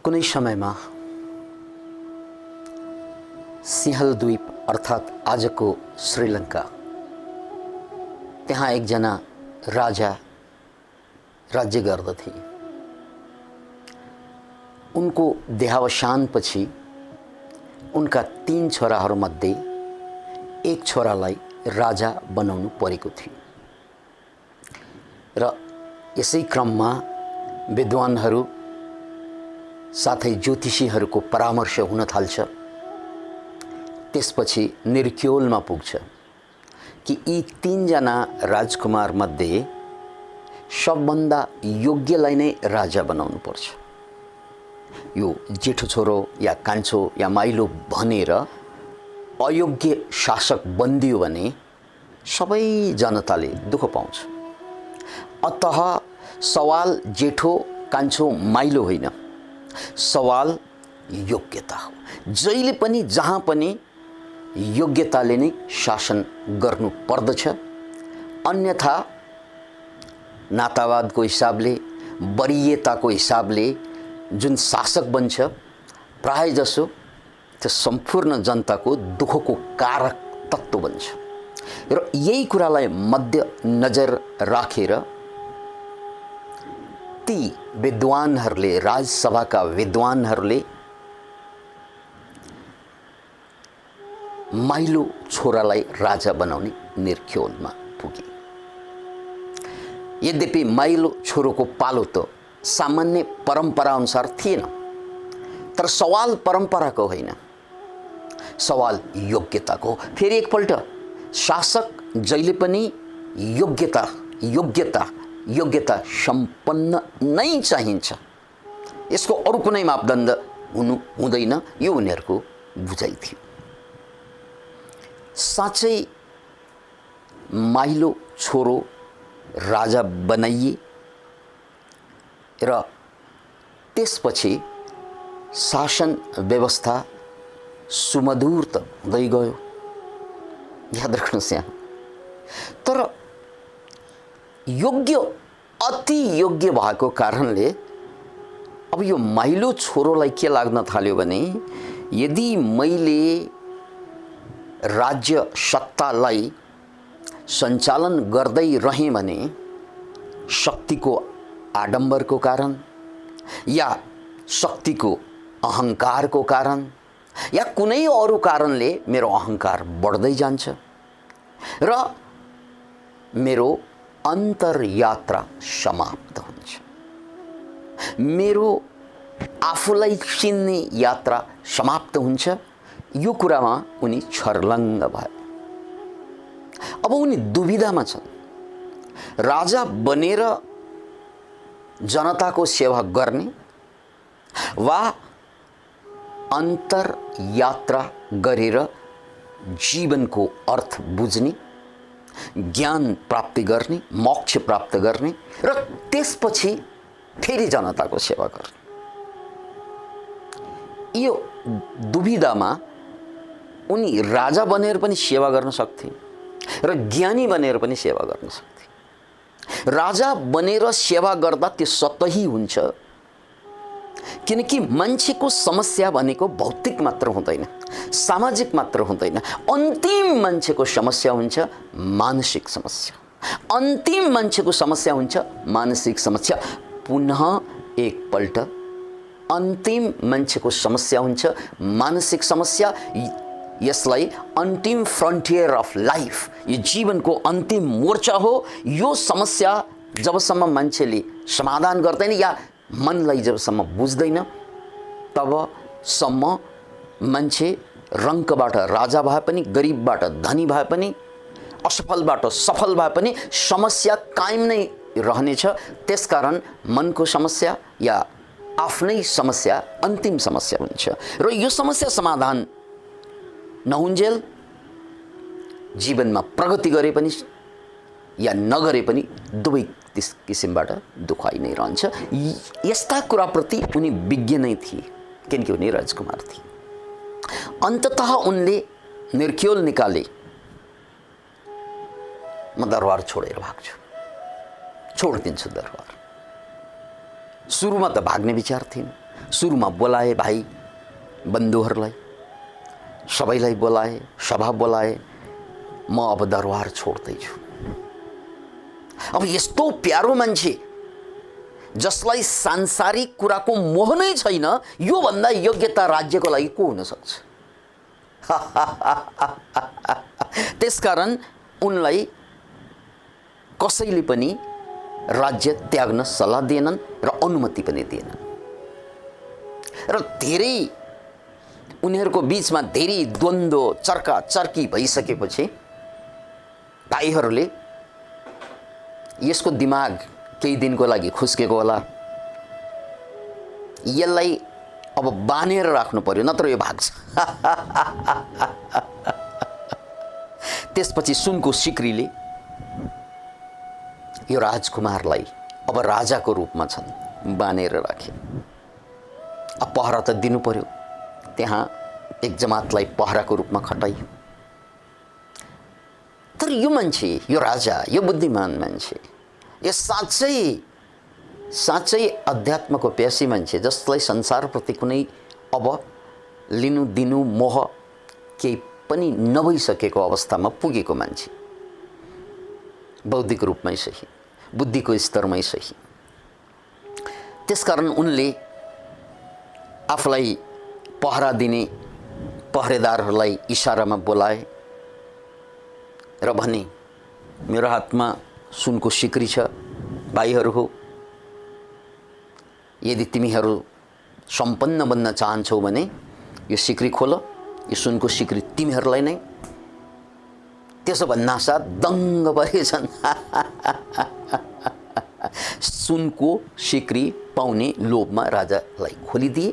कुनै समयमा सिंहलद्वीप अर्थात् आजको श्रीलङ्का, त्यहाँ एकजना राजा राज्य गर्दथे। उनको देहावसानपछि उनका 3 छोराहरूमध्ये एक छोरालाई राजा बनाउनु परेको थियो र यसै क्रममा विद्वानहरू साथै ज्योतिषीहरूको परामर्श हुन थाल्छ। त्यसपछि निर्क्योलमा पुग्छ कि यी 3 जना राजकुमार मध्ये सबभन्दा योग्यलाई नै राजा बनाउनु पर्छ। यो जेठो छोरो या कान्छो या माइलो भनेर अयोग्य शासक बन्दियो भने सबै जनताले दुःख पाउँछ। अतः सवाल जेठो कान्छो माइलो होइन, सवाल योग्यता हो। जहिले पनि जहाँ पनि योग्यताले नै शासन गर्नु पर्दछ। अन्यथा नातावादको हिसाबले, वरीयताको हिसाबले जुन शासक बन्छ, प्राय जसो त्यो सम्पूर्ण जनताको दुःखको कारक तत्त्व बन्छ। र यही कुरालाई मध्यनजर राखेर ती विद्वानहरूले, राजसभाका विद्वानहरूले माइलो छोरालाई राजा बनाउने निर्क्योलमा पुगे। यद्यपि माइलो छोरोको पालो त सामान्य परम्परा अनुसार थिएन, तर सवाल परम्पराको होइन, सवाल योग्यताको। फेरि एकपल्ट शासक जहिले पनि योग्यता सम्पन्न नै चाहिन्छ। यसको अरू कुनै मापदण्ड हुनु हुँदैन, यो उनीहरूको बुझाइ थियो। साँच्चै माइलो छोरो राजा बनाइए र त्यसपछि शासन व्यवस्था सुमधुर त हुँदै गयो, याद राख्नुहोस् यहाँ। तर अति योग्य भएको कारणले अब यो माइलो छोरोलाई के लाग्न थाल्यो भने यदि मैले राज्य सत्तालाई सञ्चालन गर्दै रहेँ भने शक्तिको आडम्बरको कारण या शक्तिको अहङ्कारको कारण या कुनै अरू कारणले मेरो अहङ्कार बढ्दै जान्छ र मेरो अन्तर्यात्रा समाप्त हुन्छ। मेरो आफूलाई चिन्ने यात्रा समाप्त हुन्छ। यो कुरामा उनी छर्लङ्ग भए। अब उनी दुविधामा छन्। राजा बनेर जनताको सेवा गर्ने वा अन्तर्यात्रा गरेर जीवनको अर्थ बुझ्ने, ज्ञान प्राप्ति गर्ने, मोक्ष प्राप्त गर्ने र त्यसपछि फेरि जनताको सेवा गर्ने। यो दुविधामा उनी राजा बनेर पनि सेवा गर्न सक्थे र ज्ञानी बनेर पनि सेवा गर्न सक्थे। राजा बनेर सेवा गर्दा त्यो सतही हुन्छ, किनकि मान्छेको समस्या भनेको भौतिक मात्र हुँदैन, सामाजिक मात्र हुँदैन। अन्तिम मान्छेको समस्या हुन्छ मानसिक समस्या। अन्तिम मान्छेको समस्या हुन्छ मानसिक समस्या। पुनः एकपल्ट अन्तिम मान्छेको समस्या हुन्छ मानसिक समस्या। यसलाई अन्तिम फ्रन्टियर अफ लाइफ, यो जीवनको अन्तिम मोर्चा हो। यो समस्या जबसम्म मान्छेले समाधान गर्दैन या मनलाई जबसम्म बुझ्दैन तबसम्म मान्छे रङ्कबाट राजा भए पनि, गरिबबाट धनी भए पनि, असफलबाट सफल भए पनि समस्या कायम नै रहनेछ। त्यसकारण मनको समस्या या आफ्नै समस्या अन्तिम समस्या हुन्छ र यो समस्या समाधान नहुन्जेल जीवनमा प्रगति गरे पनि या नगरे पनि दुवै त्यस किसिमबाट दुखाइ नै रहन्छ। यस्ता कुराप्रति उनी विज्ञ नै थिए, किनकि उनी राजकुमार थिए। अन्ततः उनले निर्क्योल निकाले, म दरबार छोडेर भाग्छु, छोडिदिन्छु दरबार। सुरुमा त भाग्ने विचार थिएन, सुरुमा बोलाए भाइ बन्धुहरूलाई, सबैलाई बोलाए, सभा बोलाए, म अब दरबार छोड्दैछु। अब यस्तो प्यारो मान्छे जसलाई सांसारिक कुराको मोह नै छैन, यो भन्दा योग्यता राज्यको लागि को हुन सक्छ? त्यसकारण उनलाई कसैले पनि राज्य त्याग्न सल्लाह दिएनन् र अनुमति पनि दिएनन्। र धेरै उनीहरूको बीचमा धेरै द्वन्द्व चर्का चर्की भइसकेपछि भाइहरूले यसको दिमाग केही दिनको लागि खुस्केको होला, यसलाई अब बानेर राख्नु पर्यो नत्र यो भाग्छ। त्यसपछि सुनको सिक्रीले यो राजकुमारलाई अब राजाको रूपमा छन् बानेर राखे। अब पहरा त दिनु पर्यो, त्यहाँ एक जमातलाई पहराको रूपमा खटाइयो। तर यो मान्छे, यो राजा, यो बुद्धिमान मान्छे, यो साँच्चै अध्यात्मको प्यासी मान्छे, जसलाई संसारप्रति कुनै अब लिनु दिनु मोह केही पनि नभइसकेको अवस्थामा पुगेको मान्छे, बौद्धिक रूपमै सही, बुद्धिको स्तरमै सही। त्यसकारण उनले आफूलाई पहरा दिने पहरेदारहरूलाई इशारामा बोलाए र भने, मेरो हातमा सुनको सिक्री छ, भाइहरू हो, यदि तिमीहरू सम्पन्न बन्न चाहन्छौ भने यो सिक्री खोल, यो सुनको सिक्री तिमीहरूलाई नै। त्यसो भन्नासाथ दङ्ग परेछन्। सुनको सिक्री पाउने लोभमा राजालाई खोलिदिए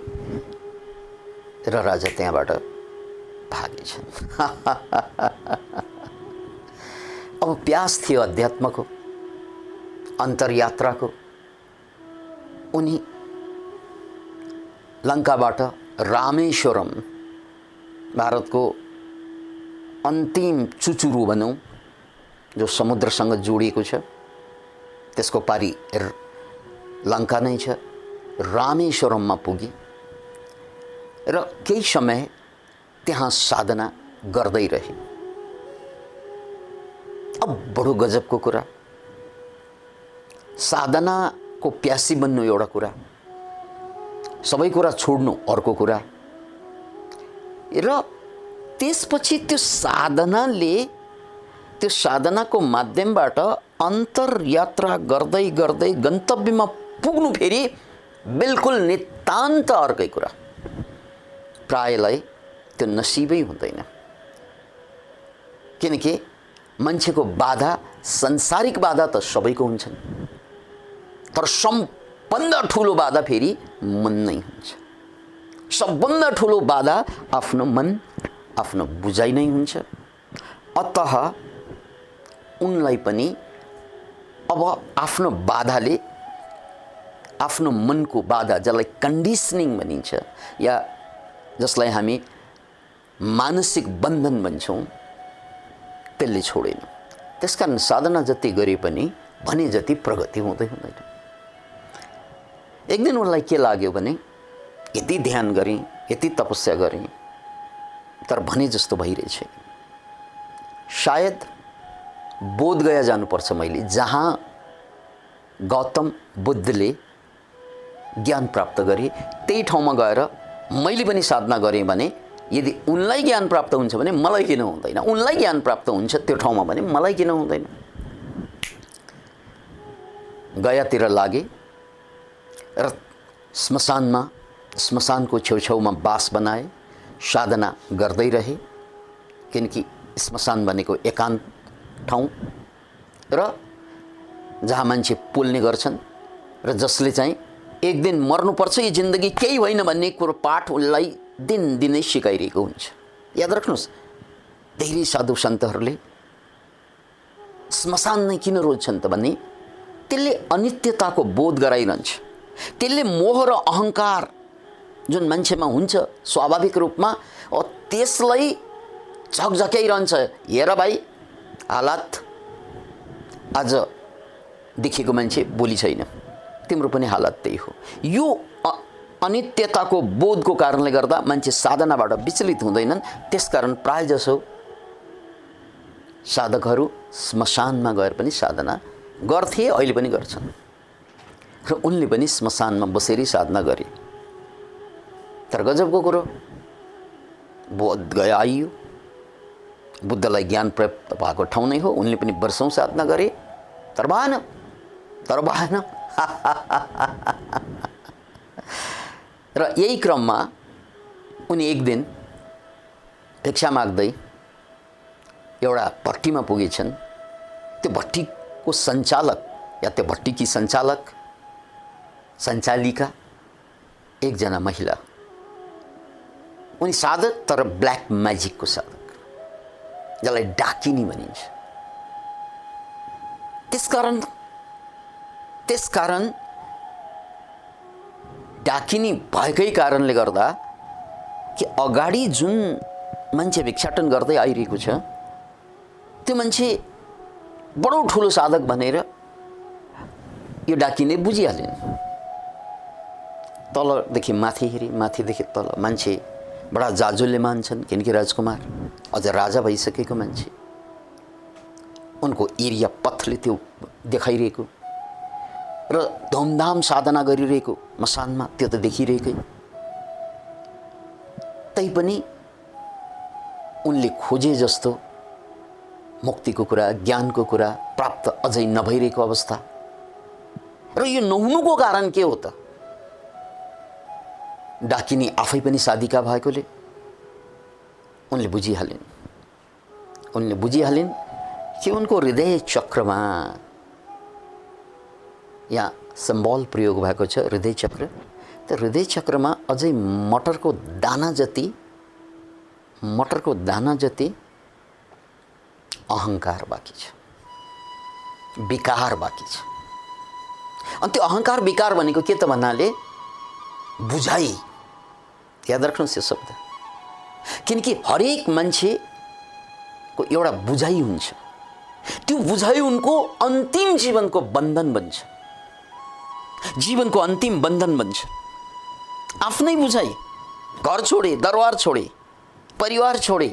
र राजा त्यहाँबाट भागेछन्। अब प्यास थियो अध्यात्मको, अन्तर्यात्राको। उनी लङ्काबाट रामेश्वरम, भारतको अन्तिम चुचुरो भनौँ, जो समुद्रसँग जोडिएको छ, त्यसको पारी लङ्का नै छ, रामेश्वरममा पुगे र केही समय त्यहाँ साधना गर्दै रहे। अब बडो गजबको कुरा, साधनाको प्यासी बन्नु एउटा कुरा, सबै कुरा छोड्नु अर्को कुरा। र त्यसपछि त्यो साधनाको माध्यमबाट अन्तर्यात्रा गर्दै गर्दै गन्तव्यमा पुग्नु फेरि बिल्कुल नितान्त अर्कै कुरा। प्रायलाई त्यो नसिबै हुँदैन, किनकि मान्छेको बाधा, संसारिक बाधा त सबैको हुन्छन्, तर सबभन्दा ठुलो बाधा फेरि मन नै हुन्छ। सबभन्दा ठुलो बाधा आफ्नो मन, आफ्नो बुझाइ नै हुन्छ। अतः उनलाई पनि अब आफ्नो बाधाले, आफ्नो मनको बाधा, जसलाई कन्डिसनिङ भनिन्छ या जसलाई हामी मानसिक बन्धन भन्छौँ, त्यसले छोडेन। त्यसकारण साधना जति गरे पनि भने जति प्रगति हुँदै हुँदैन। एक दिन उनलाई के लाग्यो भने, यति ध्यान गरेँ, यति तपस्या गरेँ, तर भने जस्तो भइरहेछ। सायद बोधगया जानुपर्छ मैले, जहाँ गौतम बुद्धले ज्ञान प्राप्त गरे, त्यही ठाउँमा गएर मैले पनि साधना गरेँ भने यदि उनलाई ज्ञान प्राप्त हुन्छ भने मलाई किन हुँदैन, उनलाई ज्ञान प्राप्त हुन्छ त्यो ठाउँमा भने मलाई किन हुँदैन। गयातिर लागे र श्मशानको छेउछाउमा बास बनाए, साधना गर्दै रहे, किनकि श्मशान भनेको एकान्त ठाउँ र जहाँ मान्छे पोल्ने गर्छन् र जसले चाहिँ एक दिन मर्नुपर्छ, यो जिन्दगी केही होइन भन्ने कुरो पाठ उनलाई दिनदिनै सिकाइरहेको हुन्छ। याद राख्नुहोस्, धेरै साधु सन्तहरूले श्मशान नै किन रोज्छन् त भने त्यसले अनित्यताको बोध गराइरहन्छ। त्यसले मोह र अहङ्कार जुन मान्छेमा हुन्छ स्वाभाविक रूपमा, त्यसलाई झकझक्याइरहन्छ। हेर भाइ, हालत आज देखेको मान्छे भोलि छैन, तिम्रो पनि हालत त्यही हो। यो अनित्यताको बोधको कारणले गर्दा मान्छे साधनाबाट विचलित हुँदैनन्। त्यसकारण प्रायःजसो साधकहरू श्मशानमा गएर पनि साधना गर्थे, अहिले पनि गर्छन्। र उनले पनि श्मशानमा बसेरै साधना गरे। तर गजबको कुरो, बोध गयो आइयो, बुद्धलाई ज्ञान प्राप्त भएको ठाउँ नै हो। उनले पनि वर्षौँ साधना गरे, तर भएन। र यही क्रममा उनी एक दिन भिक्षा माग्दै एउटा भट्टीमा पुगेछन्। त्यो भट्टीको सञ्चालक या त्यो भट्टीकी सञ्चालिका एकजना महिला। उनी साधक, तर ब्ल्याक म्याजिकको साधक, जसलाई डाकिनी भनिन्छ। त्यसकारण डाकिनी भएकै कारणले गर्दा कि अगाडि जुन मान्छे भिक्षाटन गर्दै आइरहेको छ त्यो मान्छे बडो ठुलो साधक भनेर यो डाकिने बुझिहालिन्। तलदेखि माथि हेरी, माथिदेखि तल मान्छे बडा जाजुलले मान्छन्, किनकि राजकुमार अझ राजा भइसकेको मान्छे। उनको एरिया पथले त्यो देखाइरहेको र धुमधाम साधना गरिरहेको मसानमा त्यो त देखिरहेकै। तैपनि उनले खोजे जस्तो मुक्तिको कुरा, ज्ञानको कुरा प्राप्त अझै नभइरहेको अवस्था। र यो नहुनुको कारण के हो त? डाकिनी आफै पनि साधिका भएकोले उनले बुझिहालिन् कि उनको हृदय चक्रमा, यहाँ सिम्बल प्रयोग भएको छ हृदय चक्र। त हृदय चक्रमा अझै मटरको दाना जति अहंकार बाँकी छ, विकार बाँकी छ। अनि त्यो अहंकार विकार भनेको के त भन्नाले बुझाइ। याद राख्नुहोस् यो शब्द, किनकि हरेक मान्छेको एउटा बुझाइ हुन्छ। त्यो बुझाइ उनको अन्तिम जीवनको बन्धन बन्छ, जीवनको अन्तिम बन्धन बन्छ। आफ्नै बुझाइ, घर छोडे, दरबार छोडे, परिवार छोडे,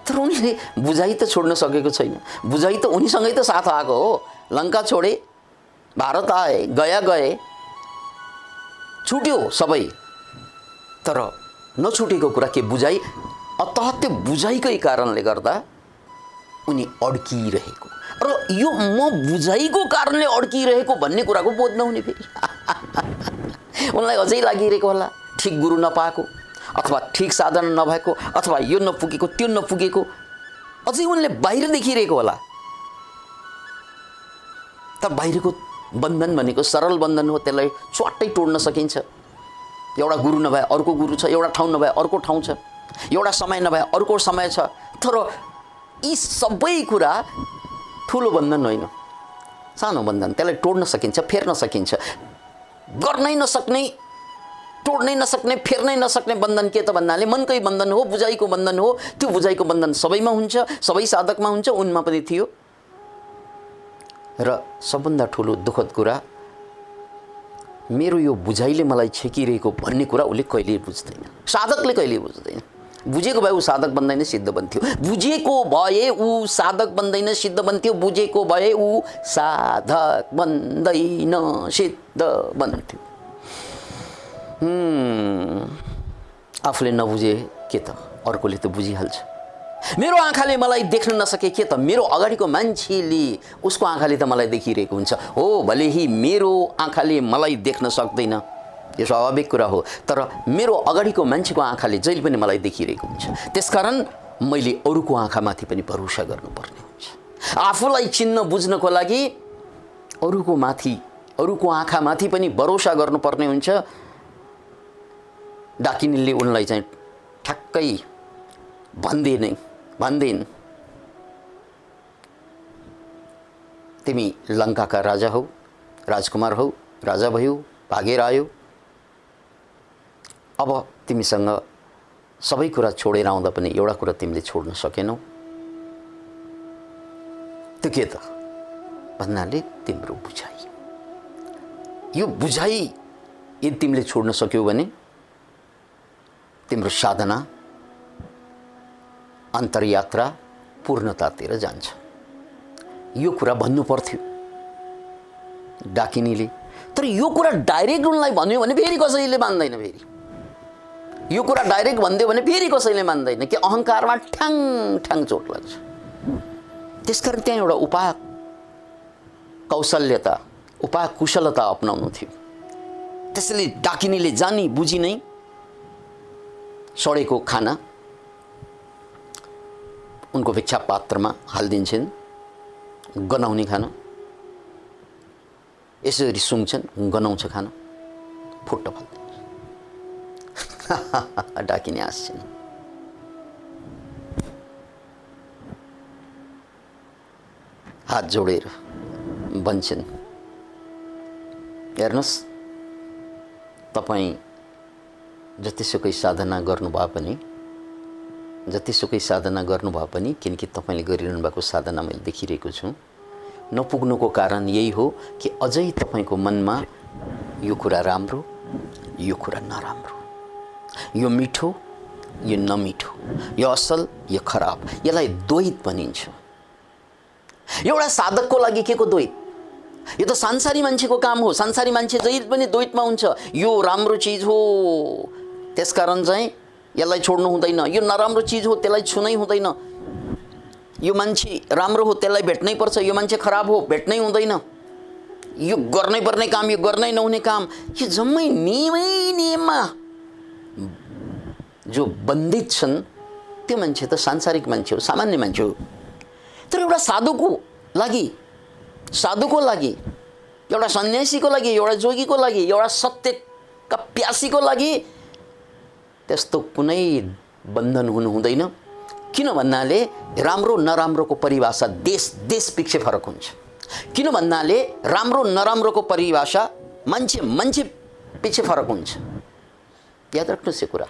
तर उनले बुझाइ त छोड्न सकेको छैन। बुझाइ त उनीसँगै त साथ आएको हो। लङ्का छोडे, भारत आए, गए, छुट्यो सबै, तर नछुटेको कुरा के बुझाइ। अतः त्यो बुझाइकै कारणले गर्दा उनी अड्किरहेको, र यो म बुझाइको कारणले अड्किरहेको भन्ने कुराको बोध नहुने फेरि उनलाई अझै लागिरहेको होला ठिक गुरु नपाएको, अथवा ठिक साधना नभएको, अथवा यो नपुगेको त्यो नपुगेको, अझै उनले बाहिर देखिरहेको होला। त बाहिरको बन्धन भनेको सरल बन्धन हो, त्यसलाई च्वाट्टै तोड्न सकिन्छ। एउटा गुरु नभए अर्को गुरु छ, एउटा ठाउँ नभए अर्को ठाउँ छ, एउटा समय नभए अर्को समय छ। तर यी सबै कुरा ठुलो बन्धन होइन, सानो बन्धन। त्यसलाई तोड्न सकिन्छ, फेर्न सकिन्छ। गर्नै नसक्ने, तोड्नै नसक्ने, फेर्नै नसक्ने बन्धन के त भन्नाले मनकै बन्धन हो, बुझाइको बन्धन हो। त्यो बुझाइको बन्धन सबैमा हुन्छ, सबै साधकमा हुन्छ, उनमा पनि थियो। र सबभन्दा ठुलो दुःखद कुरा, मेरो यो बुझाइले मलाई छेकिरहेको भन्ने कुरा उसले कहिल्यै बुझ्दैन, साधकले कहिल्यै बुझ्दैन। बुझेको भए ऊ साधक बन्दैन, सिद्ध बन्थ्यो। बुझेको भए ऊ साधक बन्दैन, सिद्ध बन्थ्यो। बुझेको भए ऊ साधक बन्दैन, सिद्ध बन्थ्यो। आफूले नबुझे के त अर्कोले त बुझिहाल्छ। मेरो आँखाले मलाई देख्न नसके के त मेरो अगाडिको मान्छेले, उसको आँखाले त मलाई देखिरहेको हुन्छ। हो, भले ही मेरो आँखाले मलाई देख्न सक्दैन, यो स्वाभाविक कुरा हो, तर मेरो अगाडिको मान्छेको आँखाले जहिले पनि मलाई देखिरहेको हुन्छ। त्यसकारण मैले अरूको आँखामाथि पनि भरोसा गर्नुपर्ने हुन्छ। आफूलाई चिन्न बुझ्नको लागि अरूको आँखामाथि पनि भरोसा गर्नुपर्ने हुन्छ। डाकिनीले उनलाई चाहिँ ठ्याक्कै भन्दिन्, तिमी लङ्काका राजा हौ, राजकुमार हौ, राजा भयौ, भागेर आयो। अब तिमीसँग सबै कुरा छोडेर आउँदा पनि एउटा कुरा तिमीले छोड्न सकेनौ। त्यो के त भन्नाले तिम्रो बुझाइ। यो बुझाइ यदि तिमीले छोड्न सक्यौ भने तिम्रो साधना अन्तरयात्रा पूर्णतातिर जान्छ। यो कुरा भन्नु पर्थ्यो डाकिनीले, तर यो कुरा डाइरेक्ट उनलाई भन्यो भने फेरि कसैले मान्दैन। फेरि यो कुरा डाइरेक्ट भनिदियो भने फेरि कसैले मान्दैन कि अहङ्कारमा ठ्याङ ठ्याङ चोट लाग्छ। त्यसकारण त्यहाँ एउटा उपाय कौशल्यता, उपाय कुशलता अपनाउनु थियो। त्यसैले डाकिनीले जानी बुझी नै सडेको खाना उनको भिक्षा पात्रमा हालिदिन्छन्, गनाउने खाना यसरी सुँग्छन्, गनाउँछ खाना, फुट्ट फाल्दिन्छ। डाकिनी हाँस्छन्। हात जोडेर भन्छन्, हेर्नुहोस् तपाईँ जतिसुकै साधना गर्नुभए पनि किनकि तपाईँले गरिरहनु भएको साधना मैले देखिरहेको छु, नपुग्नुको कारण यही हो कि अझै तपाईँको मनमा यो कुरा राम्रो, यो कुरा नराम्रो, यो मिठो, यो नमिठो, यो असल, यो खराब, यसलाई द्वैत भनिन्छ। एउटा साधकको लागि के को द्वैत? यो त संसारी मान्छेको काम हो। संसारी मान्छे जहिले पनि द्वैतमा हुन्छ। यो राम्रो चिज हो त्यसकारण चाहिँ यसलाई छोड्नु हुँदैन, यो नराम्रो चिज हो त्यसलाई छुनै हुँदैन, यो मान्छे राम्रो हो त्यसलाई भेट्नै पर्छ, यो मान्छे खराब हो भेट्नै हुँदैन, यो गर्नै पर्ने काम, यो गर्नै नहुने काम, यो जम्मै नियममा जो बन्धित छन् त्यो मान्छे त सांसारिक मान्छे हो, सामान्य मान्छे हो। तर एउटा साधुको लागि, एउटा सन्यासीको लागि, एउटा जोगीको लागि, एउटा सत्यका प्यासीको लागि त्यस्तो कुनै बन्धन हुनु हुँदैन। किन भन्नाले राम्रो नराम्रोको परिभाषा देश पछि फरक हुन्छ। किन भन्नाले राम्रो नराम्रोको परिभाषा मान्छे पछि फरक हुन्छ। याद राख्नुहोस् यो कुरा।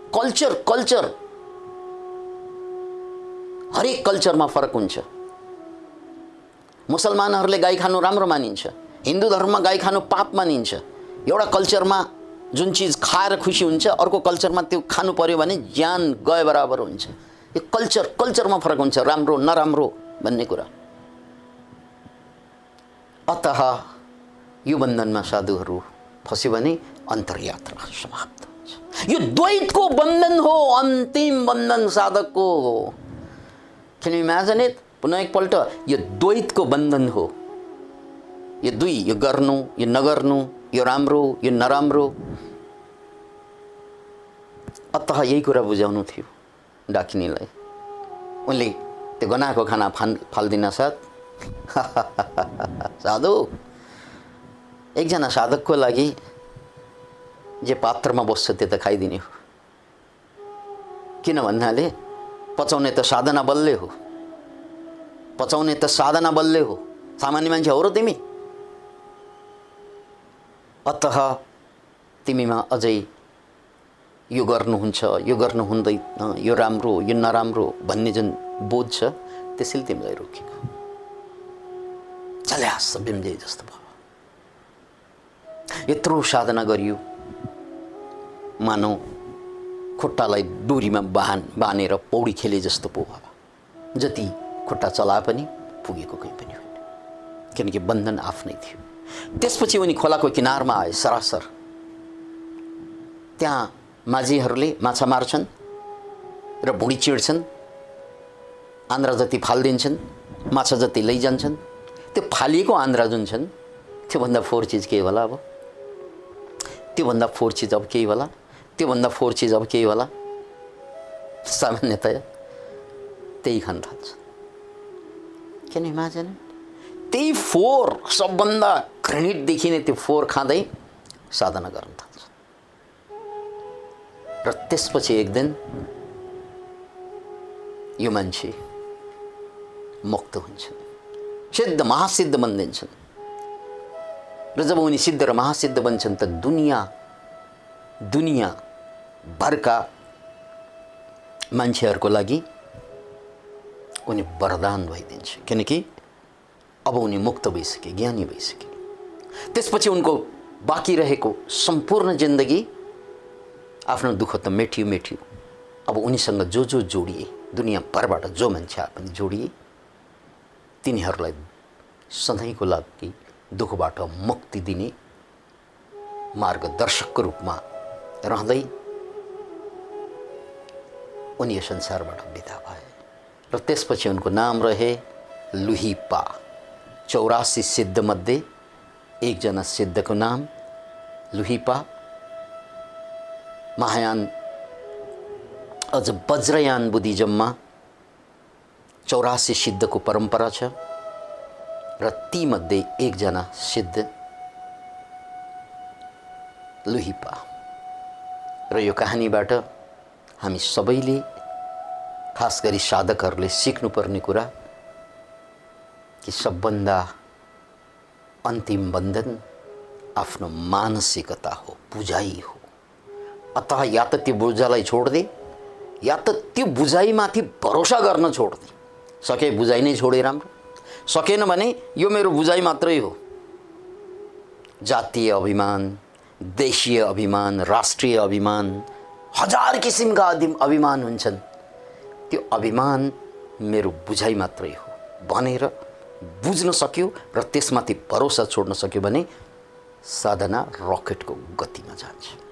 कल्चर हरेक कल्चरमा फरक हुन्छ। मुसलमानहरूले गाई खानु राम्रो मानिन्छ, हिन्दू धर्ममा गाई खानु पाप मानिन्छ। एउटा कल्चरमा जुन चीज खाएर खुसी हुन्छ, अर्को कल्चरमा त्यो खानु पर्यो भने ज्यान गए बराबर हुन्छ। यो कल्चरमा फरक हुन्छ, राम्रो नराम्रो भन्ने कुरा। अतः यो बन्धनमा साधुहरू फस्यो भने अन्तरयात्रा समाप्त हुन्छ। यो द्वैतको बन्धन हो, अन्तिम बन्धन साधकको। Can you imagine it? पुनः एकपल्ट यो द्वैतको बन्धन हो। यो दुई, यो गर्नु, यो नगर्नु, यो राम्रो, यो नराम्रो। अतः यही कुरा बुझाउनु थियो डाकिनीलाई। उनले त्यो गनाएको खाना फाल्दिन साथ साधु, एकजना साधकको लागि जे पात्रमा बस्छ त्यो त खाइदिने हो। किन भन्नाले पचाउने त साधना बलले हो, सामान्य मान्छे हो र तिमी। अतः तिमीमा अझै यो गर्नुहुन्छ, यो गर्नु हुँदैन, यो राम्रो, यो नराम्रो भन्ने जुन बोध छ त्यसैले तिमीलाई रोकेको। चल्यास बिम्जे जस्तो भयो। यत्रो साधना गरियो, मानौ खुट्टालाई डोरीमा बाँधेर पौडी खेले जस्तो पो भयो। जति खुट्टा चलाए पनि पुगेको कहीँ पनि होइन, किनकि बन्धन आफ्नै थियो। त्यसपछि उनी खोलाको किनारमा आए सरासर। त्यहाँ माझीहरूले माछा मार्छन् र भुँडी चिड्छन्, आन्द्रा जति फालिदिन्छन्, माछा जति लैजान्छन्। त्यो फालिएको आन्द्रा जुन छन् त्योभन्दा फोहोर चिज के होला? अब त्योभन्दा फोहोर चिज अब केही होला? त्योभन्दा फोहोर चिज अब केही होला? सामान्यतया त्यही खान थाल्छ। किन इमेजिन, त्यही फोहोर सबभन्दा घृणित देखिने त्यो फोहोर खाँदै साधना गर्न थाल्छ। र त्यसपछि एक दिन यो मान्छे मुक्त हुन्छन्, सिद्ध महासिद्ध बन्दिन्छन्। र जब उनी सिद्ध र महासिद्ध बन्छन् त दुनिया भरका मान्छेहरूको लागि उनी वरदान भइदिन्छ, किनकि अब उनी मुक्त भइसके, ज्ञानी भइसके। त्यसपछि उनको बाँकी रहेको सम्पूर्ण जिन्दगी आफ्नो दुःख त मेटियो मेटियो। अब उनीसँग जो जो जोडिए, दुनियाँभरबाट जो मान्छे पनि जोडिए, तिनीहरूलाई सधैँको लागि दुःखबाट मुक्ति दिने मार्गदर्शकको रूपमा रहँदै उनी यो संसारबाट बिदा भए। र त्यसपछि उनको नाम रहे लुहिपा। 84 सिद्धमध्ये एकजना सिद्धको नाम लुहिपा। महायान अझ वज्रयान बुद्धिज्ममा 84 सिद्धको परम्परा छ र तीमध्ये एकजना सिद्ध लुहिपा। र यो कहानीबाट हामी सबैले, खास गरी साधकहरूले सिक्नुपर्ने कुरा कि सबभन्दा अन्तिम बन्धन आफ्नो मानसिकता हो, बुझाइ हो। अतः या त त्यो बुझाइलाई छोड्दे या त त्यो बुझाइमाथि भरोसा गर्न छोड्दे। सके बुझाइ नै छोडे राम्रो, सकेन भने यो मेरो बुझाइ मात्रै हो। जातीय अभिमान, देशीय अभिमान, राष्ट्रिय अभिमान, हजार किसिमका अभिमान हुन्छन्। त्यो अभिमान मेरो बुझाइ मात्रै हो भनेर बुझ्न सक्यो र त्यसमाथि भरोसा छोड्न सक्यो भने साधना रकेटको गतिमा जान्छ।